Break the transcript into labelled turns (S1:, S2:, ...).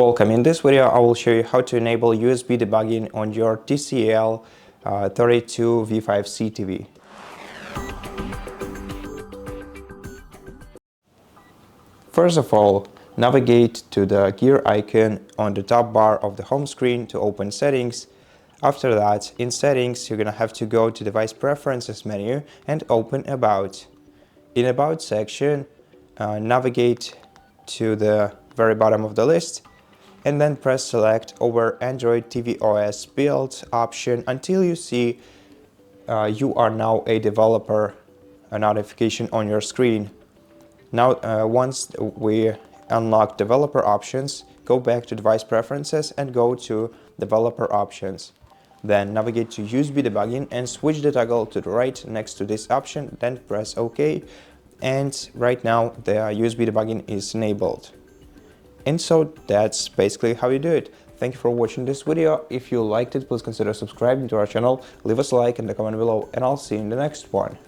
S1: Welcome. In this video I will show you how to enable USB debugging on your TCL 32V5C TV. First of all, navigate to the gear icon on the top bar of the home screen to open settings. After that, in settings you're gonna have to go to device preferences menu and open about. In about section, navigate to the very bottom of the list and then press select over Android TV OS build option until you see you are now a developer, a notification on your screen. Now once we unlock developer options, go back to device preferences and go to developer options. Then navigate to USB debugging and switch the toggle to the right next to this option, then press OK, and right now the USB debugging is enabled. And so that's basically how you do it. Thank you for watching this video. If you liked it, please consider subscribing to our channel, leave us a like in the comment below, and I'll see you in the next one.